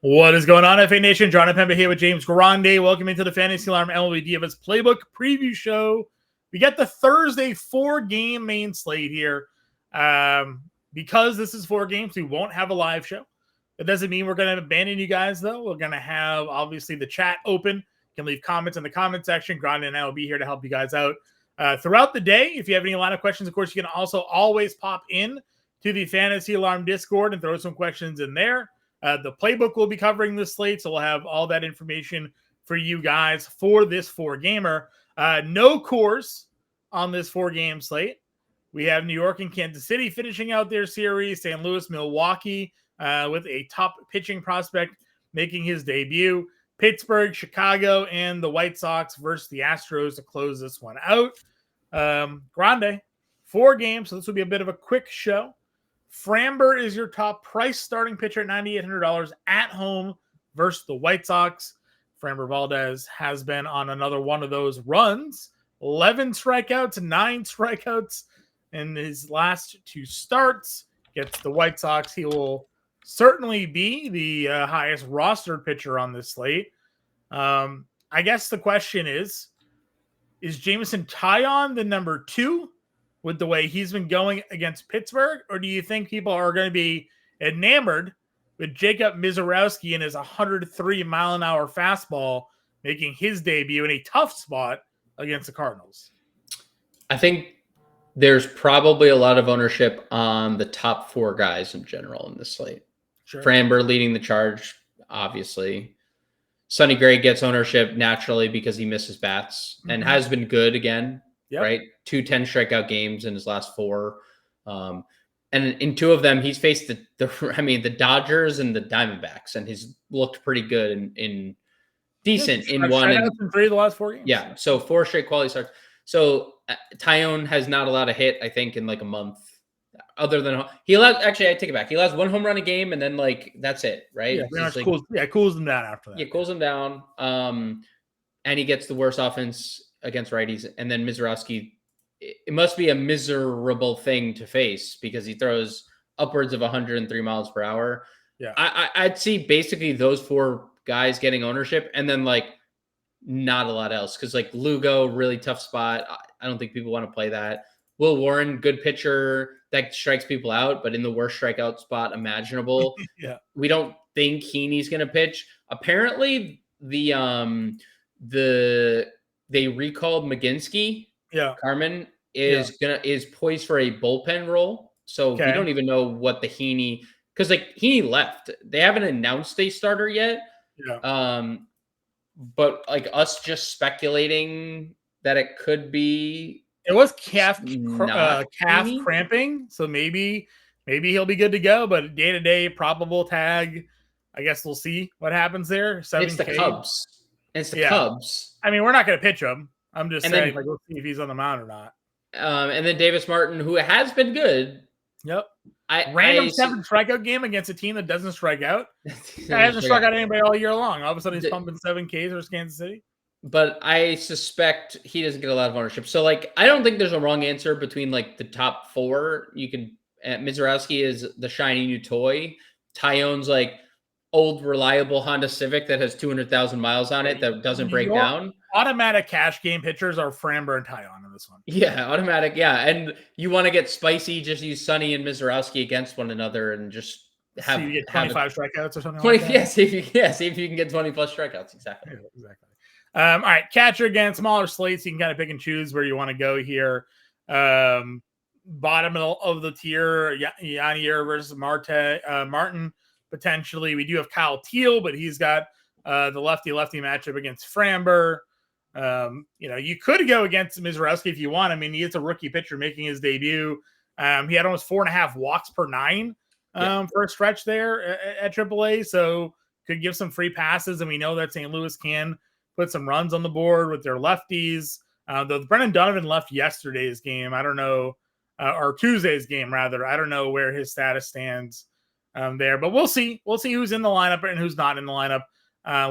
What is going on, FA Nation? Jon Impemba here with James Grande. Welcome into the Fantasy Alarm MLB DFS Playbook Preview Show. We got the Thursday 4-game main slate here. Because this is 4 games, we won't have a live show. It doesn't mean we're going to abandon you guys, though. We're going to have, obviously, the chat open. You can leave comments in the comment section. Grande and I will be here to help you guys out throughout the day. If you have any line of questions, of course, you can also always pop in to the Fantasy Alarm Discord and throw some questions in there. The playbook will be covering this slate, so we'll have all that information for you guys for this 4-gamer. No course on this 4-game slate. We have New York and Kansas City finishing out their series. St. Louis, Milwaukee with a top pitching prospect making his debut. Pittsburgh, Chicago, and the White Sox versus the Astros to close this one out. Grande, 4 games, so this will be a bit of a quick show. Framber is your top price starting pitcher at $9,800 at home versus the White Sox. Framber Valdez has been on another one of those runs. 11 strikeouts, 9 strikeouts in his last 2 starts. Gets the White Sox. He will certainly be the highest rostered pitcher on this slate. I guess the question is Jameson Taillon the number 2? With the way he's been going against Pittsburgh? Or do you think people are going to be enamored with Jacob Misiorowski and his 103-mile-an-hour fastball making his debut in a tough spot against the Cardinals? I think there's probably a lot of ownership on the top 4 guys in general in this slate. Sure. Framber leading the charge, obviously. Sonny Gray gets ownership naturally because he misses bats and has been good again. Yep. Right? 2 10-strikeout games in his last 4. And in 2 of them, he's faced the Dodgers and the Diamondbacks, and he's looked pretty good in decent in 1 and 3 of the last 4 games. Yeah, so 4 straight quality starts. So Taillon has not allowed a hit, I think, in like a month. Other than he allows, actually, I take it back. He allows 1 home run a game, and then that's it, right? Yeah, cools him down after that. Yeah, cools him down. And he gets the worst offense against righties, and then Misiorowski, it must be a miserable thing to face because he throws upwards of 103 miles per hour. Yeah, I'd see basically those 4 guys getting ownership, and then not a lot else because Lugo, really tough spot. I don't think people want to play that. Will Warren, good pitcher that strikes people out, but in the worst strikeout spot imaginable. Yeah, we don't think Heaney's going to pitch. Apparently, they recalled McGinsky. Yeah, Carmen is poised for a bullpen role. So we don't even know what the Heaney, because Heaney left. They haven't announced a starter yet. Yeah. But us just speculating that it could be. It was calf cramping, so maybe he'll be good to go. But day-to-day probable tag, I guess we'll see what happens there. It's the Cubs. It's the Cubs. I mean, we're not going to pitch him. I'm just saying, we'll see if he's on the mound or not. And then Davis Martin, who has been good. Yep. Random 7 strikeout game against a team that doesn't strike out. He hasn't struck out anybody all year long. All of a sudden, he's pumping 7 Ks versus Kansas City. But I suspect he doesn't get a lot of ownership. So, I don't think there's a wrong answer between, the top 4. You can Misiorowski is the shiny new toy. Taillon's, old, reliable Honda Civic that has 200,000 miles on it that doesn't break down. Automatic cash game pitchers are Framber and Taillon in this one. Yeah, automatic. Yeah, and you want to get spicy, just use Sonny and Misiorowski against one another and just have, you get 25 strikeouts or something like that. Yeah, see if you can get 20 plus strikeouts. Exactly. Yeah, exactly. All right, catcher again, smaller slates. You can kind of pick and choose where you want to go here. Bottom of the tier, Yanier versus Martin. Potentially, we do have Kyle Teal, but he's got the lefty-lefty matchup against Framber. You could go against Misiorowski if you want. I mean, he is a rookie pitcher making his debut. He had almost 4.5 walks per 9 for a stretch there at AAA, so could give some free passes. And we know that St. Louis can put some runs on the board with their lefties. Though Brendan Donovan left yesterday's game, I don't know, or Tuesday's game rather. I don't know where his status stands there, but we'll see. We'll see who's in the lineup and who's not in the lineup.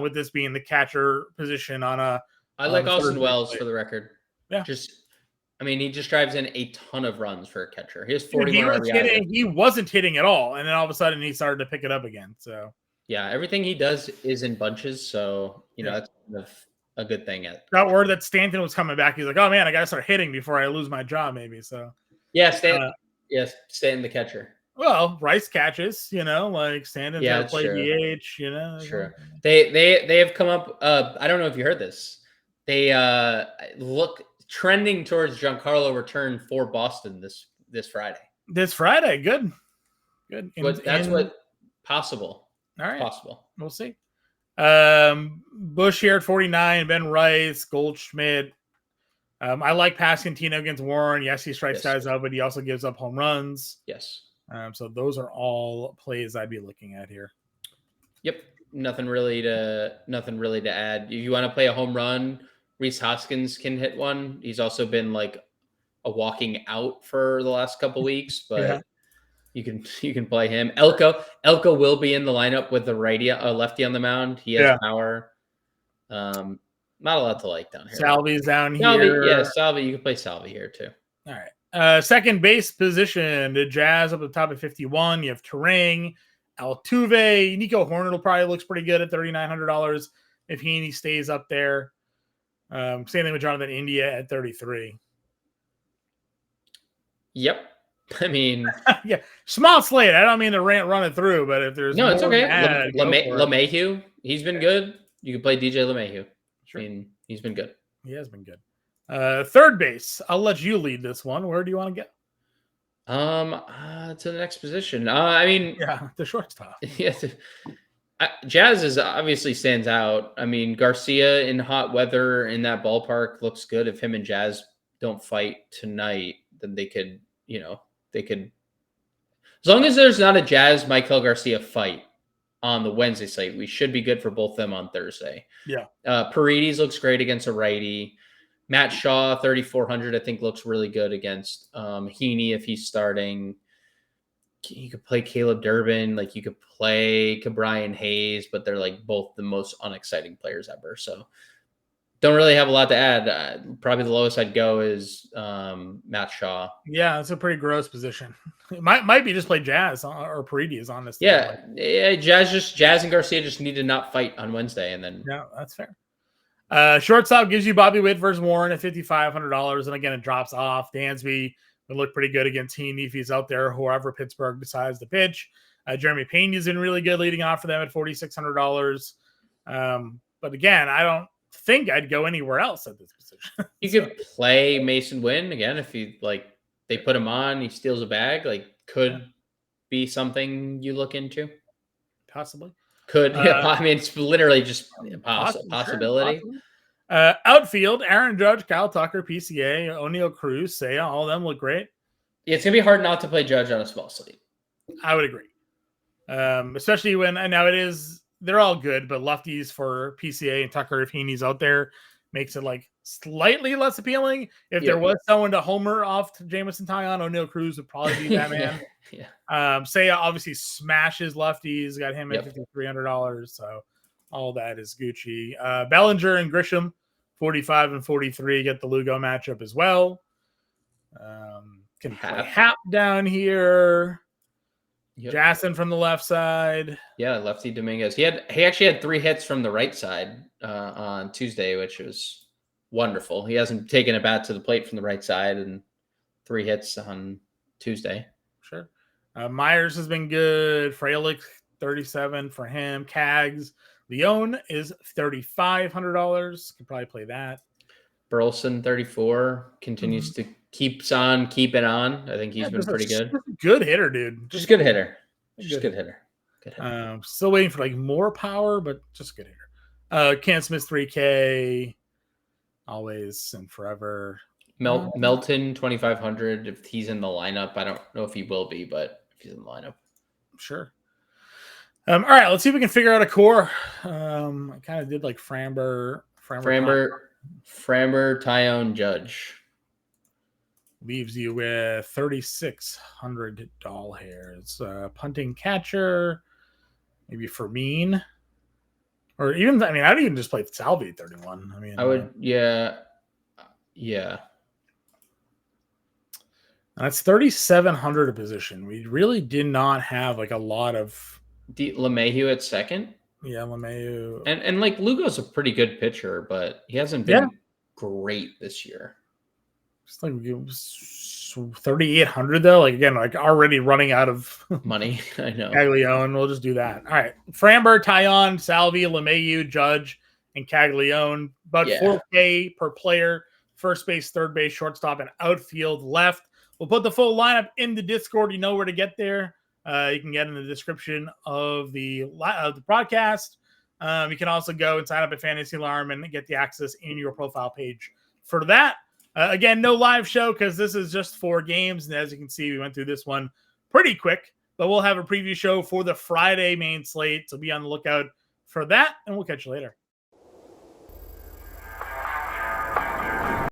With this being the catcher position on a. I like Austin Wells for the record. Yeah, he just drives in a ton of runs for a catcher. He has 41 RBI. He wasn't hitting at all, and then all of a sudden he started to pick it up again. So Yeah, everything he does is in bunches, so that's kind of a good thing. Got word that Stanton was coming back. He's like, oh man, I gotta start hitting before I lose my job, maybe. So Stanton the catcher. Well, Rice catches, like Stanton's got to play DH, Sure. They have come up. I don't know if you heard this. They look trending towards Giancarlo return for Boston this Friday. This Friday, good. That's what possible. All right, possible. We'll see. Bush here at 49. Ben Rice, Goldschmidt. I like Pasquantino against Warren. Yes, he strikes guys out, but he also gives up home runs. Yes. So those are all plays I'd be looking at here. Yep. Nothing really to add. If you want to play a home run, Rhys Hoskins can hit one. He's also been like a walking out for the last couple weeks, but you can play him. Elko will be in the lineup with the lefty on the mound. He has power. Not a lot to like down here. Salvi's down here. Yeah, Salvi. You can play Salvi here too. All right. Second base position, the Jazz up at the top at 51. You have Terang, Altuve, Nico Hornet probably looks pretty good at $3,900 if he stays up there. Same thing with Jonathan India at 33. Yep. I mean, small slate. I don't mean to run it through, but if there's it's okay. LeMahieu, he's been good. You can play DJ LeMahieu. Sure. I mean, he's been good. He has been good. Third base. I'll let you lead this one. Where do you want to get? To the next position. I mean, the shortstop. Yes. Jazz obviously stands out. I mean, Garcia in hot weather in that ballpark looks good. If him and Jazz don't fight tonight, then they could, as long as there's not a Jazz Michael Garcia fight on the Wednesday slate, we should be good for both them on Thursday. Yeah. Paredes looks great against a righty. Matt Shaw, 3,400, I think looks really good against Heaney if he's starting. You could play Caleb Durbin, like you could play Cabrian Hayes, but they're like both the most unexciting players ever. So don't really have a lot to add. Probably the lowest I'd go is Matt Shaw. Yeah, it's a pretty gross position. It might be just play Jazz or Paredes, honestly. Yeah, Jazz and Garcia just need to not fight on Wednesday, and then that's fair. Shortstop gives you Bobby Witt versus Warren at $5,500, and again it drops off. Dansby would look pretty good against Heaney if he's out there, whoever Pittsburgh decides to pitch. Jeremy Pena's been really good leading off for them at $4,600. But again, I don't think I'd go anywhere else at this position. You could play Mason Wynn again if you like. They put him on, he steals a bag. Like, could be something you look into. Possibly. Could. I mean, it's literally just a possibility. Sure, outfield, Aaron Judge, Kyle Tucker, PCA, O'Neal Cruz, Seiya, all of them look great. Yeah, it's going to be hard not to play Judge on a small slate. I would agree. Especially when, and now they're all good, but lefties for PCA and Tucker, if Heaney's out there, makes it like slightly less appealing. If there was someone to homer off to Jameson Taillon, O'Neal Cruz would probably be that man. Seiya obviously smashes lefties, got him at $5,300, so all that is Gucci. Bellinger and Grisham, 45 and 43, get the Lugo matchup as well. Can play Hap down here. Jackson from the left side. Yeah, lefty Dominguez. He actually had 3 hits from the right side on Tuesday, which was wonderful. He hasn't taken a bat to the plate from the right side, and 3 hits on Tuesday. Sure. Myers has been good. Frelick, 37 for him. Cags. Leone is $3,500. Could probably play that. Burleson, 34, continues to keeps on keeping on. I think he's been pretty good. Good hitter, dude. Just good hitter. Good hitter. Still waiting for like more power, but just good hitter. Cam Smith, 3K, always and forever. Melton, 2,500. If he's in the lineup, I don't know if he will be, but if he's in the lineup, sure. All right, let's see if we can figure out a core. I kind of did like Framber, Taillon, Judge. Leaves you with 3,600 doll hairs. Punting catcher, maybe Fermin, or even I'd even just play Salvi at 31. I would, yeah. That's 3,700 a position. We really did not have like a lot of LeMahieu at second. Yeah, LeMahieu. And like Lugo's a pretty good pitcher, but he hasn't been great this year. It's like it was 3,800 though. Like again, like already running out of money. I know. Caglione. We'll just do that. All right. Framber, Taillon, Salvi, LeMahieu, Judge, and Caglione. But 4K per player. First base, third base, shortstop, and outfield left. We'll put the full lineup in the Discord. You know where to get there. You can get in the description of the broadcast. You can also go and sign up at Fantasy Alarm and get the access in your profile page for that. Again, no live show because this is just 4 games. And as you can see, we went through this one pretty quick. But we'll have a preview show for the Friday main slate. So be on the lookout for that. And we'll catch you later.